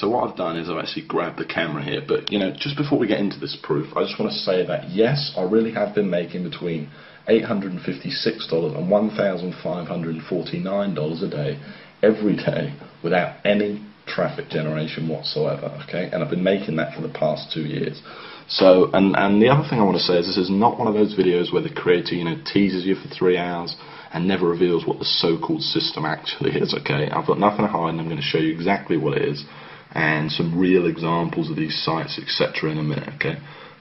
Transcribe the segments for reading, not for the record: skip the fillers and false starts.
so what I've done is I've actually grabbed the camera here, but just before we get into this proof, I just want to say that yes, I really have been making between $856 and $1,549 a day every day without any traffic generation whatsoever, okay? And I've been making that for the past 2 years. So, and the other thing I want to say is this is not one of those videos where the creator, teases you for 3 hours and never reveals what the so-called system actually is, okay? I've got nothing to hide, and I'm going to show you exactly what it is and some real examples of these sites, etc. in a minute, okay?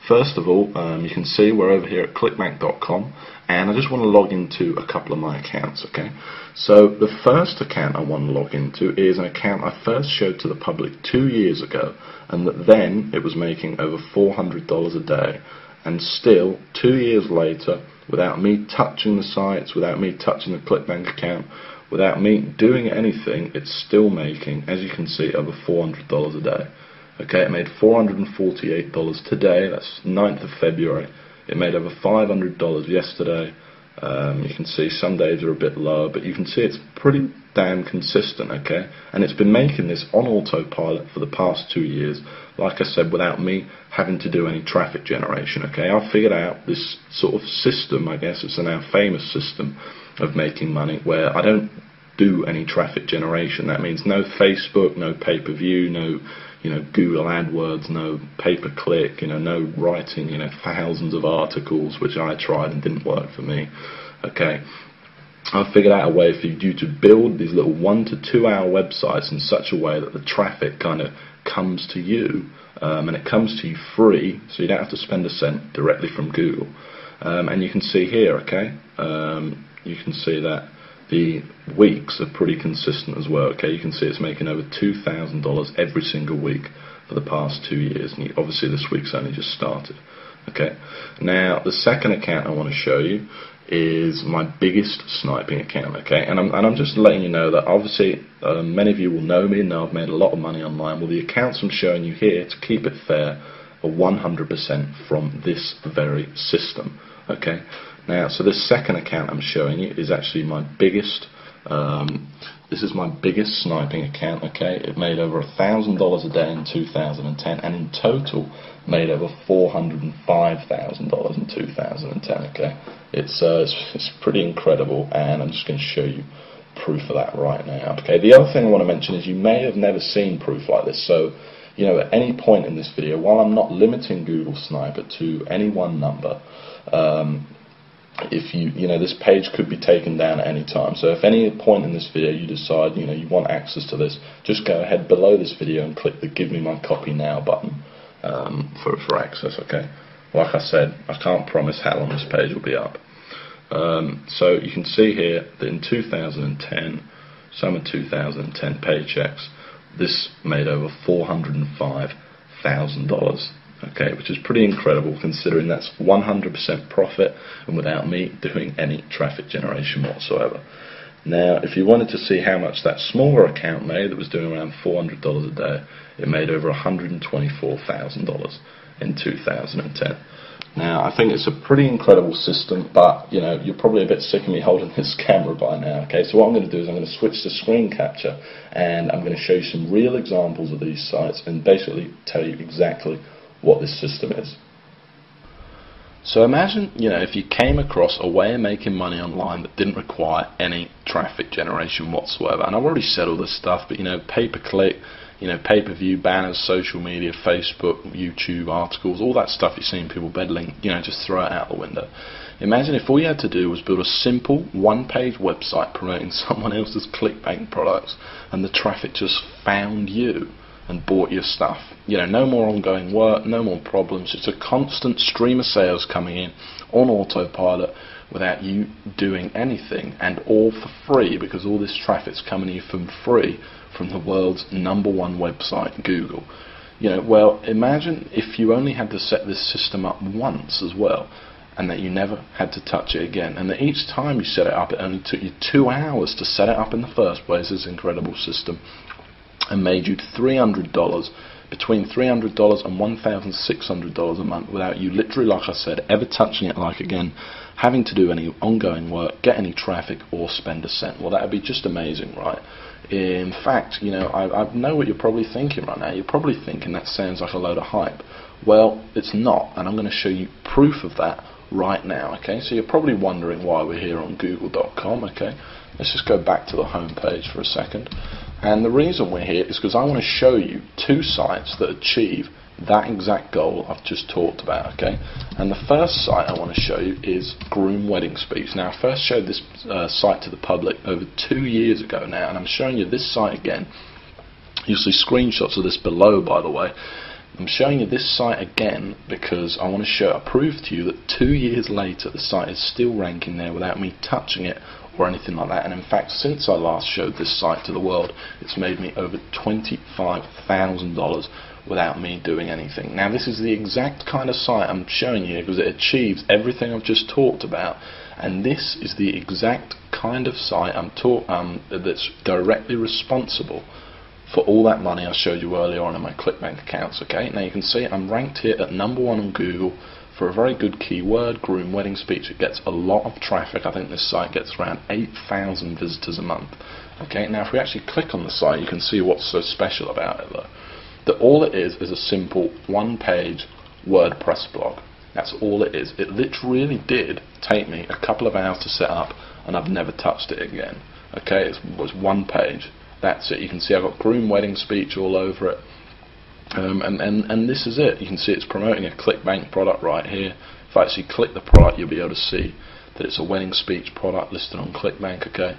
First of all, you can see we're over here at clickbank.com, and I just want to log into a couple of my accounts, okay? So the first account I want to log into is an account I first showed to the public 2 years ago, and that then it was making over $400 a day, and still 2 years later, without me touching the sites, without me touching the ClickBank account, without me doing anything, it's still making, as you can see, over $400 a day. Okay, it made $448 today, that's 9th of February. It made over $500 yesterday. You can see some days are a bit lower, but you can see it's pretty damn consistent, okay? And it's been making this on autopilot for the past 2 years, like I said, without me having to do any traffic generation, okay? I've figured out this sort of system, I guess it's a now famous system of making money, where I don't do any traffic generation. That means no Facebook, no pay-per-view, no Google AdWords, no pay-per-click, no writing, thousands of articles, which I tried and didn't work for me. Okay, I've figured out a way for you to build these little 1 to 2 hour websites in such a way that the traffic kind of comes to you, and it comes to you free, so you don't have to spend a cent directly from Google. And you can see here, okay, you can see that the weeks are pretty consistent as well, okay? You can see it's making over $2,000 every single week for the past 2 years, and obviously this week's only just started, okay? Now, the second account I want to show you is my biggest sniping account, okay? And I'm just letting you know that obviously many of you will know me and know I've made a lot of money online. Well, the accounts I'm showing you here, to keep it fair, are 100% from this very system, okay? Now, so this second account I'm showing you is actually my biggest, this is my biggest sniping account, okay? It made over $1,000 a day in 2010, and in total made over $405,000 in 2010, okay? It's pretty incredible, and I'm just going to show you proof of that right now, okay? The other thing I want to mention is you may have never seen proof like this, so at any point in this video, while I'm not limiting Google Sniper to any one number, if this page could be taken down at any time. So if any point in this video you decide you want access to this, just go ahead below this video and click the Give Me My Copy Now button for access, okay? Like I said, I can't promise how long this page will be up. So you can see here that in 2010, summer 2010 paychecks, this made over $405,000. Okay, which is pretty incredible considering that's 100% profit and without me doing any traffic generation whatsoever. Now, if you wanted to see how much that smaller account made that was doing around $400 a day, it made over $124,000 in 2010. Now, I think it's a pretty incredible system, but you're probably a bit sick of me holding this camera by now. Okay, so what I'm going to do is I'm going to switch to screen capture, and I'm going to show you some real examples of these sites and basically tell you exactly what this system is. So imagine, if you came across a way of making money online that didn't require any traffic generation whatsoever. And I've already said all this stuff, but pay-per-click, pay-per-view, banners, social media, Facebook, YouTube, articles, all that stuff you're seeing people peddling, just throw it out the window. Imagine if all you had to do was build a simple one-page website promoting someone else's ClickBank products, and the traffic just found you and bought your stuff. No more ongoing work, no more problems. It's a constant stream of sales coming in on autopilot without you doing anything, and all for free, because all this traffic's coming to you for free from the world's #1 website, Google. Well, imagine if you only had to set this system up once as well, and that you never had to touch it again, and that each time you set it up, it only took you 2 hours to set it up in the first place, this incredible system, and made you $300 between $300 and $1,600 a month without you literally, like I said, ever touching it like again, having to do any ongoing work, get any traffic, or spend a cent. Well, that would be just amazing, right? In fact, you know, I know what you're probably thinking right now. You're probably thinking that sounds like a load of hype. Well, it's not, and I'm going to show you proof of that right now, okay? So you're probably wondering why we're here on Google.com, okay? Let's just go back to the home page for a second. And the reason we're here is because I want to show you two sites that achieve that exact goal I've just talked about, okay? And the first site I want to show you is Groom Wedding Speech. Now, I first showed this site to the public over 2 years ago now, and I'm showing you this site again. You'll see screenshots of this below, by the way. I'm showing you this site again because I want to prove to you that 2 years later the site is still ranking there without me touching it or anything like that. And in fact, since I last showed this site to the world, it's made me over $25,000 without me doing anything. Now, this is the exact kind of site I'm showing you because it achieves everything I've just talked about, and this is the exact kind of site that's directly responsible for all that money I showed you earlier on in my ClickBank accounts. Okay, now you can see I'm ranked here at #1 on Google for a very good keyword, Groom Wedding Speech. It gets a lot of traffic. I think this site gets around 8,000 visitors a month. Okay, now if we actually click on the site, you can see what's so special about it though. That all it is a simple one-page WordPress blog. That's all it is. It literally did take me a couple of hours to set up, and I've never touched it again. Okay, it was one page. That's it. You can see I've got Groom Wedding Speech all over it, and this is it. You can see it's promoting a ClickBank product right here. If I actually click the product, you'll be able to see that it's a wedding speech product listed on ClickBank. Okay.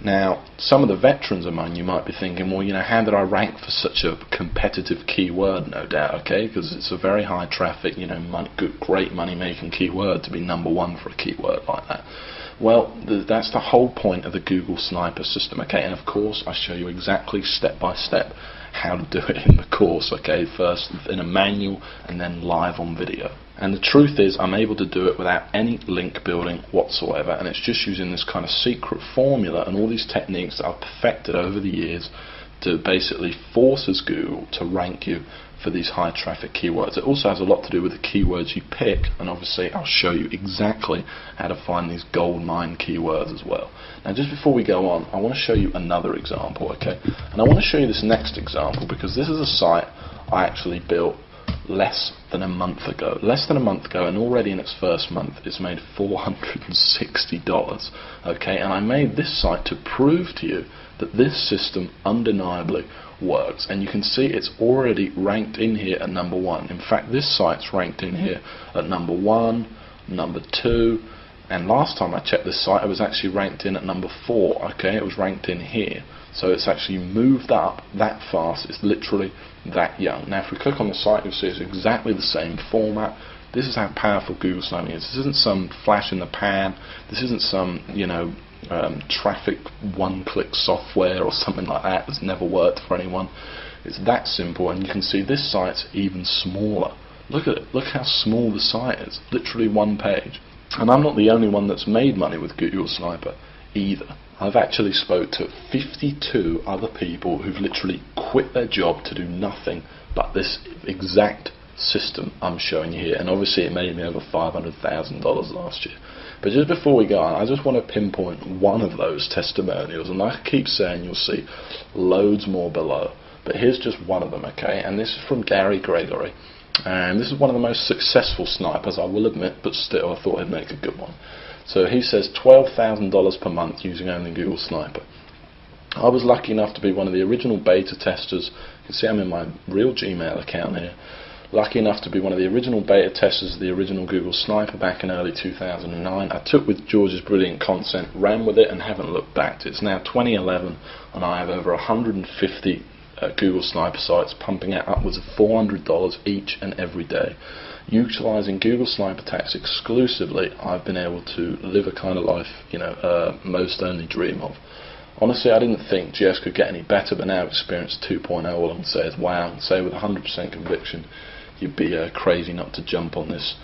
Now, some of the veterans among you might be thinking, well, you know, how did I rank for such a competitive keyword? No doubt, okay, because it's a very high traffic, you know, great money-making keyword to be #1 for a keyword like that. Well, that's the whole point of the Google Sniper system, okay, and of course I show you exactly step by step how to do it in the course, okay, first in a manual and then live on video. And the truth is I'm able to do it without any link building whatsoever, and it's just using this kind of secret formula and all these techniques that I've perfected over the years to basically forces Google to rank you for these high traffic keywords. It also has a lot to do with the keywords you pick, and obviously I'll show you exactly how to find these gold mine keywords as well. Now, just before we go on, I want to show you another example, okay? And I want to show you this next example because this is a site I actually built less than a month ago, and already in its first month it's made $460, okay? And I made this site to prove to you that this system undeniably works, and you can see it's already ranked in here at #1. In fact, this site's ranked in here at #1, #2, and last time I checked this site it was actually ranked in at #4, okay? It was ranked in here. So it's actually moved up that fast. It's literally that young. Now, if we click on the site, you'll see it's exactly the same format. This is how powerful Google Sniping is. This isn't some flash in the pan. This isn't some, you know, traffic one-click software or something like that that's never worked for anyone. It's that simple, and you can see this site's even smaller. Look at it. Look how small the site is. Literally one page. And I'm not the only one that's made money with Google Sniper either. I've actually spoke to 52 other people who've literally quit their job to do nothing but this exact system I'm showing you here, and obviously it made me over $500,000 last year. But just before we go on, I just want to pinpoint one of those testimonials, and like I keep saying, you'll see loads more below, but here's just one of them, okay? And this is from Gary Gregory, and this is one of the most successful snipers, I will admit, but still I thought I'd make a good one. So he says $12,000 per month using only Google Sniper. I was lucky enough to be one of the original beta testers. You can see I'm in my real Gmail account here. Lucky enough to be one of the original beta testers of the original Google Sniper back in early 2009. I took with George's brilliant content, ran with it, and haven't looked back. It's now 2011, and I have over 150 Google Sniper sites pumping out upwards of $400 each and every day. Utilising Google Sniper Attacks exclusively, I've been able to live a kind of life, you know, most only dream of. Honestly, I didn't think GS could get any better, but now Experience 2.0, all I can say is wow, and say with 100% conviction, you'd be crazy not to jump on this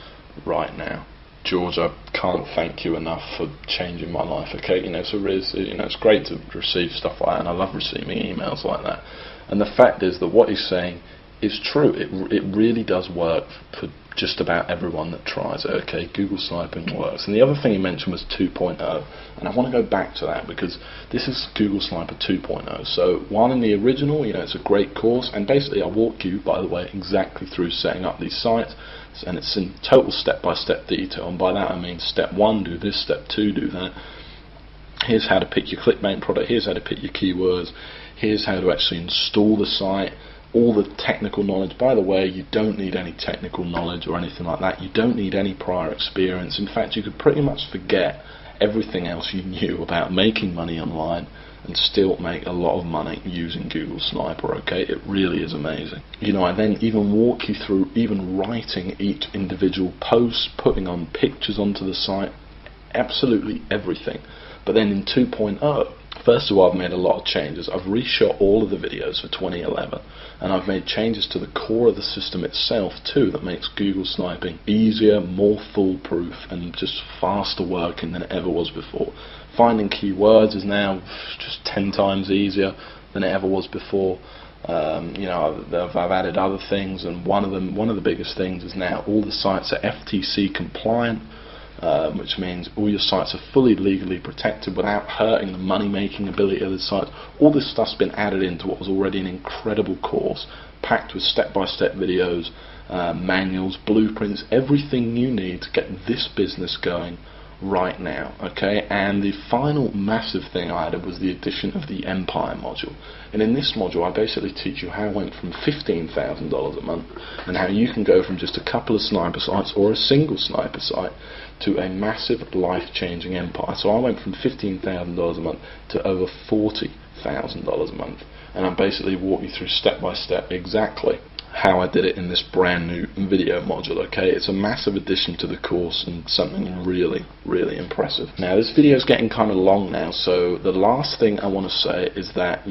right now. George, I can't thank you enough for changing my life, okay? You know, it's great to receive stuff like that, and I love receiving emails like that. And the fact is that what he's saying it's true. It really does work for just about everyone that tries it. Okay, Google sniping works. And the other thing you mentioned was 2.0, and I want to go back to that because this is Google Sniper 2.0. So while in the original, it's a great course, and basically I walk you, by the way, exactly through setting up these sites, and it's in total step-by-step detail. And by that I mean step 1, do this; step 2, do that. Here's how to pick your clickbait product. Here's how to pick your keywords. Here's how to actually install the site. All the technical knowledge. By the way, you don't need any technical knowledge or anything like that. You don't need any prior experience. In fact, you could pretty much forget everything else you knew about making money online and still make a lot of money using Google Sniper. Okay, it really is amazing. I then even walk you through even writing each individual post, putting on pictures onto the site, absolutely everything. But then in 2.0, first of all, I've made a lot of changes. I've reshot all of the videos for 2011, and I've made changes to the core of the system itself too that makes Google sniping easier, more foolproof, and just faster working than it ever was before. Finding keywords is now just 10 times easier than it ever was before. I've added other things, and one of the biggest things is now all the sites are FTC compliant. Which means all your sites are fully legally protected without hurting the money-making ability of the site. All this stuff's been added into what was already an incredible course, packed with step-by-step videos, manuals, blueprints, everything you need to get this business going right now. Okay, and the final massive thing I added was the addition of the Empire module. And in this module, I basically teach you how I went from $15,000 a month and how you can go from just a couple of sniper sites or a single sniper site to a massive life-changing empire. So I went from $15,000 a month to over $40,000 a month, and I basically walk you through step by step exactly how I did it in this brand new video module. Okay, it's a massive addition to the course and something really, really impressive. Now this video is getting kind of long now, so the last thing I want to say is that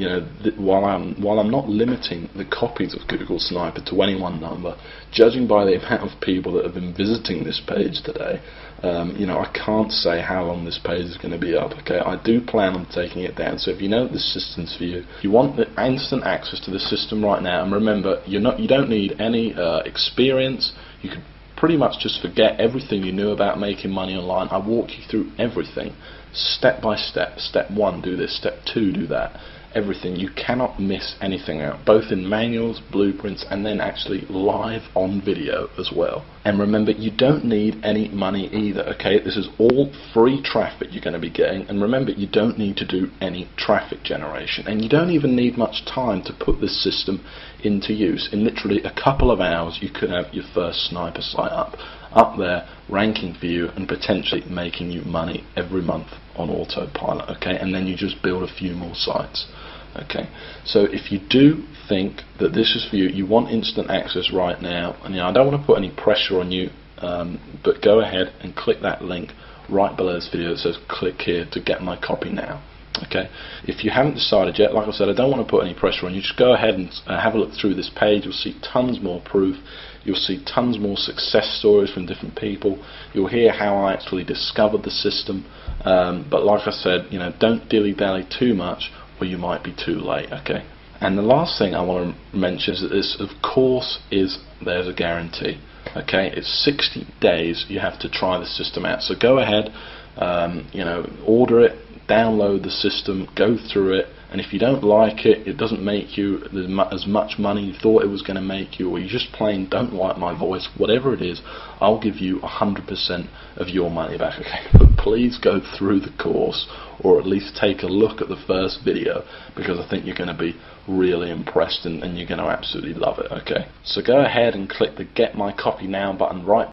while I'm not limiting the copies of Google Sniper to any one number, judging by the amount of people that have been visiting this page today, I can't say how long this page is going to be up. Okay, I do plan on taking it down. So if you know that this system's for you, you want the instant access to the system right now, and remember, you don't need any experience. You can pretty much just forget everything you knew about making money online. I walk you through everything, step by step. Step 1, do this. Step 2, do that. Everything. You cannot miss anything out, both in manuals, blueprints, and then actually live on video as well. And remember, you don't need any money either. Okay, this is all free traffic you're going to be getting, and remember, you don't need to do any traffic generation, and you don't even need much time to put this system into use. In literally a couple of hours, you could have your first sniper site up there, ranking for you, and potentially making you money every month on autopilot. Okay, and then you just build a few more sites. Okay, so if you do think that this is for you, you want instant access right now, and I don't want to put any pressure on you, but go ahead and click that link right below this video that says click here to get my copy now. Okay, if you haven't decided yet, like I said, I don't want to put any pressure on you. Just go ahead and have a look through this page. You'll see tons more proof. You'll see tons more success stories from different people. You'll hear how I actually discovered the system. But like I said, don't dilly-dally too much, or you might be too late. Okay. And the last thing I want to mention is that this, of course, there's a guarantee. Okay, it's 60 days you have to try the system out. So go ahead, order it, download the system, go through it, and if you don't like it, it doesn't make you as much money you thought it was going to make you, or you just plain don't like my voice, whatever it is, I'll give you 100% of your money back. Okay, but please go through the course, or at least take a look at the first video, because I think you're going to be really impressed and you're going to absolutely love it. Okay, so go ahead and click the Get My Copy Now button right